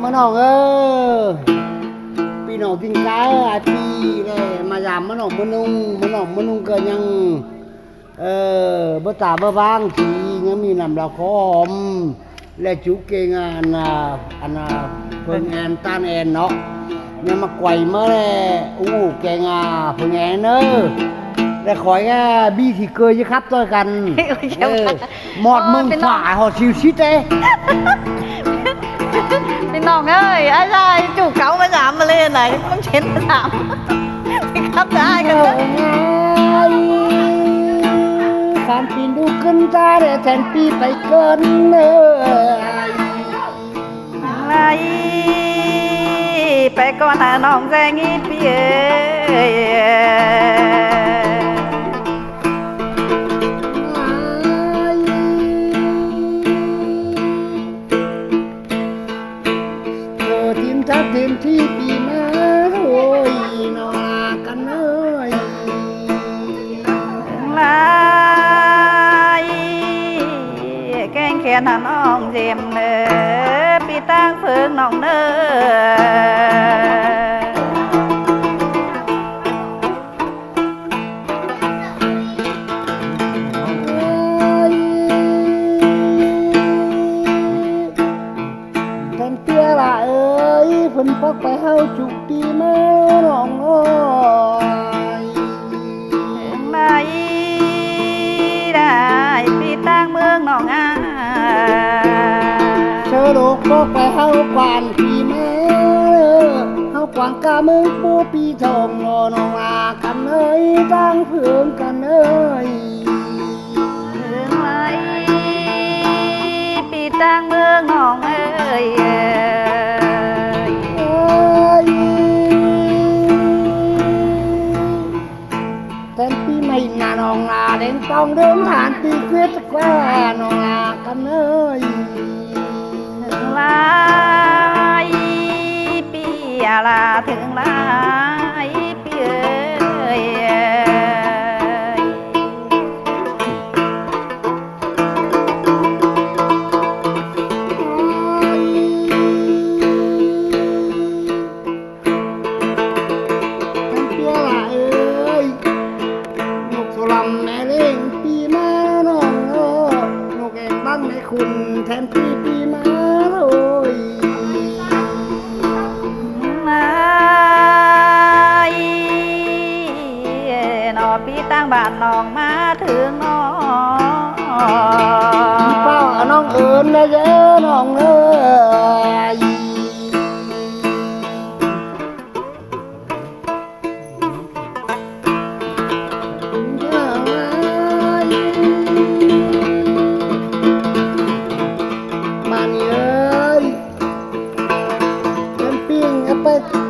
มน้องพี่น้องกินกายอาทีเลยมายามมน้องมนุ่งก็ยังบ่ตาบ่บางทียังมีน้ำละคอมและจุกเกงอันเพิ่งแอนตานแอนเนาะยังมาไกวมาแลแกงเพิ่งแอนและขอยบี้ที่เกยจะครับต่อกันหมอดมึงฝ่าหอชิวชิดพี่น้องเอ้ยอะไรจู่เก๋ามาถามมาเลยไหนต้องเช็ดมาถามพี่ครับได้กันเลยการปีนดูขึ้นตาแต่แทนปีไปเกินอะไรไปก่อนนะน้องแจงอีพี่เต็มที่ปีมาโอ้ยนอกันเอ้ยลายแกงแขนน้องเจียมเนื้อปีตั้งเพิงน้องเนื้อเพิ่นพกไปเฮาจุกตีมาน้องน้อยได้พี่ตั้งเมืองน้องเชิญโลกพกไปเฮากวานปีมาเฮากวางกาเมืองปูปีทองน้องกันเอ้ยตั้งเพื่อนกันเอ้ยถึงไรพี่ตั้งเมืองน้องเอ้ยน้องเล่นต้องเดินผ่านตีเกวียนแควน้องกันเอ้ยถึงลายปีลาถึงลายปีเอ้ยคุณแทนปีมาโอ้ยนอพี่ตั้งบ้านน้องมาถึงน้องเป้าน้องเอิญนะเจ้น้องเอ้ย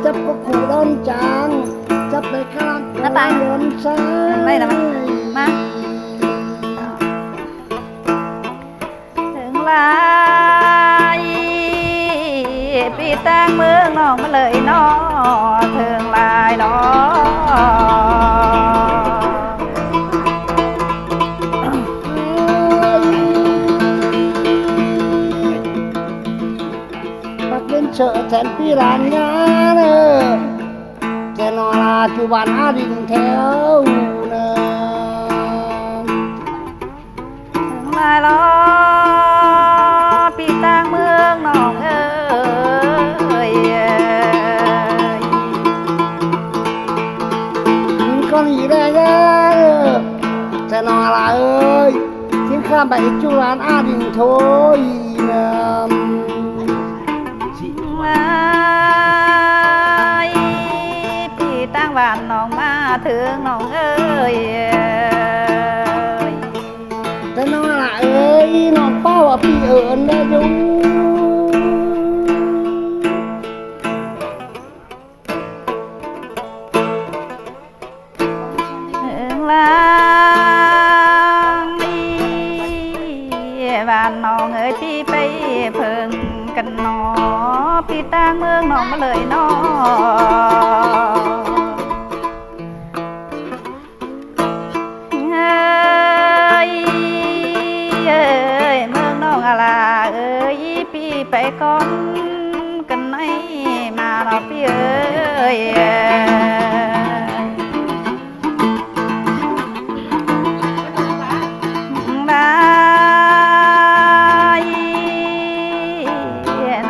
จับก็ขู่ร้อนจางจับไปข้างหน้าต่างร้อนซ้ายไม่นะมาถึงลายปีตั้งเมืองน้องมาเลยน้อถึงลายน้อเชิญแทนพี่ร้านงานแต่นอราจุบันอาดินแถวเนมาล้อปีตั้งเมืองน้องเอ้ยยิงก้อนหินได้แต่นอราเอ้ยทิ้งข้ามไปจุฬาอาดินโถยพี่ตั้งบ้านน้องมาถึงน้องเอ้ยแต่น้องละเอ้ยน้องเป้าพี่เอิญได้ยุ่งบ้านน้องเอ้ยพี่ไปเพิ่งกันนอพี่ตั้งเมืองน้องมาเลยนอเอ้ยเมืองน้องอะไรเอ้ยพี่ไปก่อนกันน พี่เอ้ย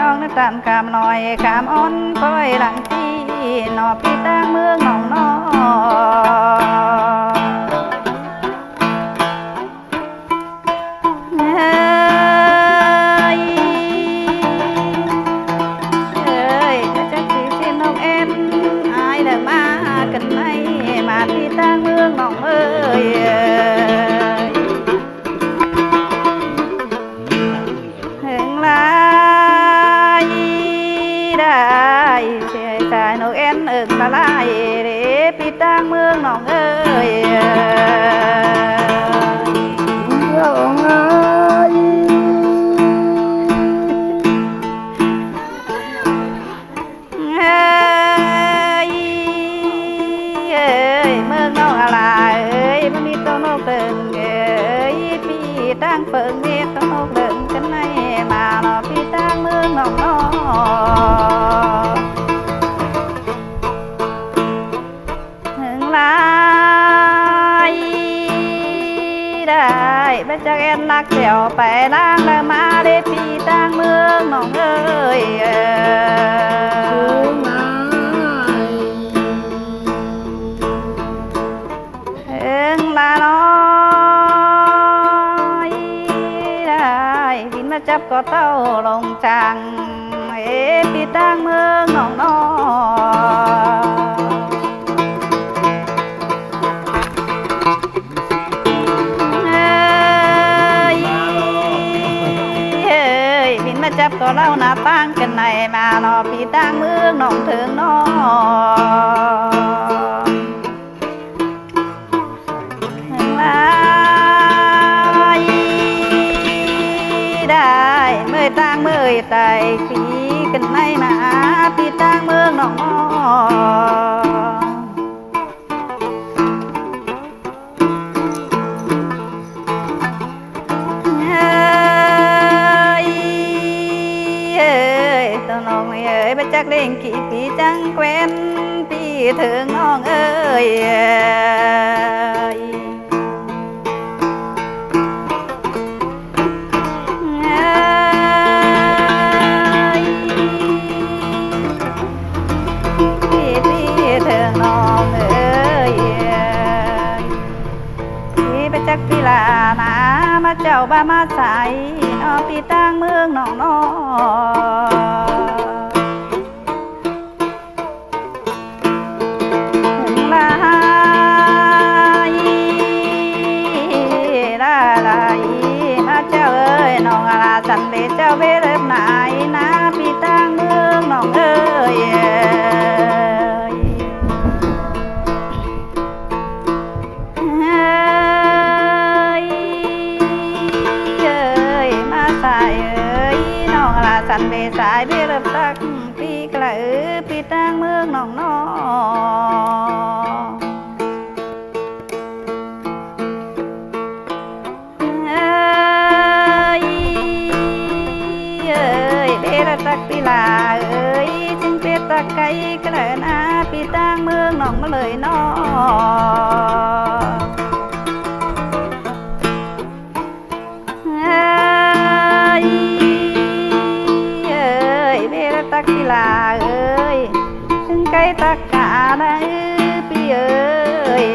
น้องนึกตามคำหน่อยคำอ้อนคอยหลังที่นอพี่ตั้งเมืองน้องนอพี่ตั้งเมืองน้องเอ้ยถึงลายได้เสียใจนกเอ็นอึกละลายเด้พี่ตั้งเมืองน้องเอ้ยร้องไห้ตั้งเปิงเนตต้องเดินกันในมาเนาะพี่ตั้งเมืองน้องนอถึงลายได้ไปจากเอ็นนักเดี่ยวไปล้างแล้วมาได้พี่ตั้งเมืองน้องเอ้ยถึงลาน้มาจับก็เต้าลงจังพี่ตั้งเมืองน้องนอบินมาจับก็เล่าหน้าตั้งกันในมาเนาะพี่ตั้งเมืองน้องถึงนอเมื่อตั้งเมื่อไต่ปีกันในมาพี่ตั้งเมืองน้องตัวน้องเอ้ยไปจักเล่งกี่ปีจังแควนพี่ถึงน้องเอ้ยจักพี่ลานามาเจ้าบ้ามาใส่นอพี่ตั้งเมืองน้องนอถึงลายลาลายมาเจ้าเอ้ยน้องอาลาสันเบเจ้าเบเริ่มไหนนะพี่ตั้งเมืองน้องเอ้ยสันเบสายเบี้ยรับตักพี่กระพี่ตั้งเมืองน้องนอเบี้ยรับตักพี่ลาจึงเป็ดตะไก่กระนาพี่ตั้งเมืองน้องมาเลยนอตักกีฬาถึงไก่ตักกาได้พี่เอ้ย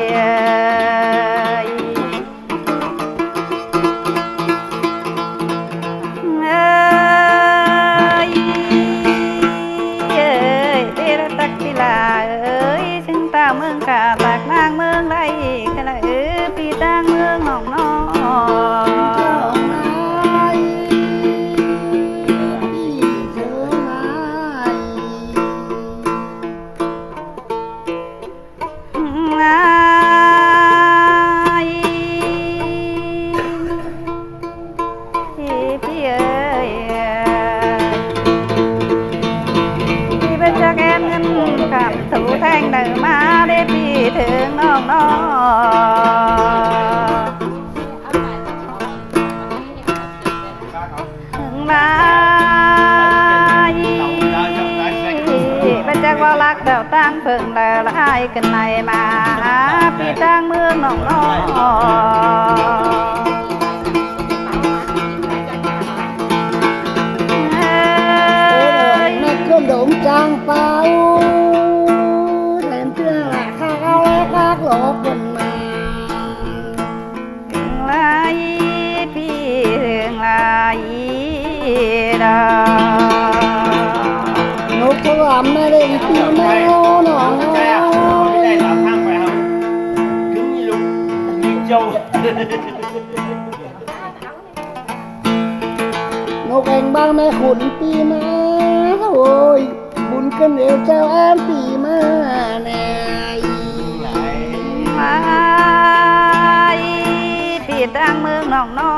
ตักกีฬาถึงตาเมืองกาตักนางเมืองได้กันละพี่ตั้งเมืองน้องนอถูแทงเดินมาได้พี่ถึงน้องนอถึงลายไปจ จักว่ารักเดาตั้งเพิ่งละลายกันในมาพี่ตั้งเมืองน้องน้นักเครื่องดมจางเปล่าแทนเพื่อข้าเอาและข้าหลอกคนมา ลายพี่ถึงลายดาน กทรามไม่ได้ตีแมวหนอง ไม่ได้ตามทางไปครับถึงมีลูกมีเจ้าน กเองบ้างแม่ขุนปีมาโอ้ยบุญกันเอวเจ้าอ้านปีมาแน่ ลายพี่ตั้งเมืองน้องน้อ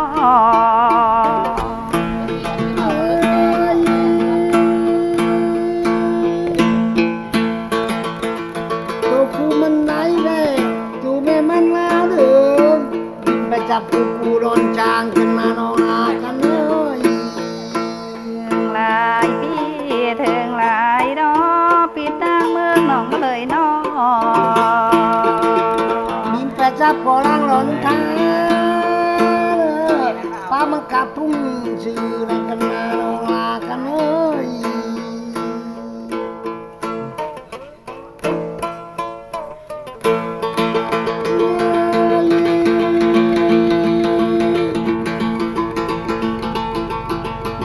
ตัวกูมันไหนได้จูแม่มันมาเดิมไปจับกูโดนจางขึ้นมานอนอากันเลย ลายพี่ถึงลายดอพี่ตั้งเมืองน้องเลยน้อ บินไปจับพอลังหล่นทางป้ามันกลับทุ่งชื่ออะไรกันมานอนอากันเลย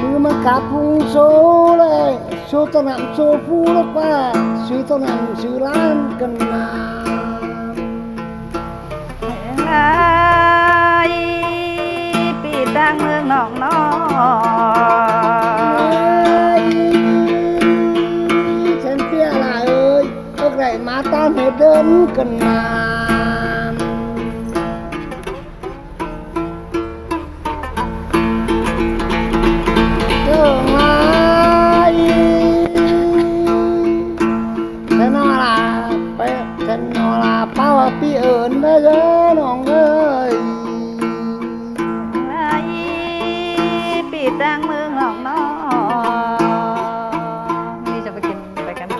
มือมันกลับพุงโซเลยโซตะนำโซฟูแล้วป้าซื้อตะนำซื้อร้านกันมา ลายพี่ตั้งเมืองน้องน้อ ฉันเปี้ยละเอ้ยพวกไรมาตามให้เดินกันมาเจ้าไม้ฉันนอลาไปฉันนอลาเป้าพี่เอิญไปเด้อน้องเอ้ย ลายพี่ตั้งเมืองน้องน้อนี่จะไปกินไปกัน เด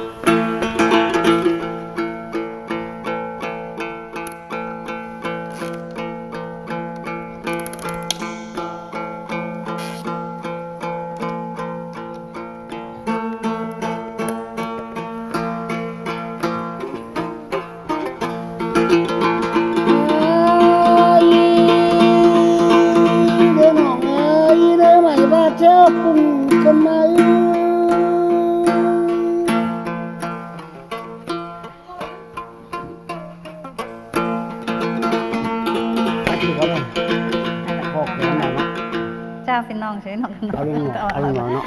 ้อน้องเอ้ยเด้อไหมว่าเจ้าปุ่นกันไหมอาชีพเขาเลยพอกเดี๋ยวหน่อยเนาะ เจ้าพี่น้องใช่น้องน้อง เอาลุงหน่อยเอาลุงหน่อยเนาะ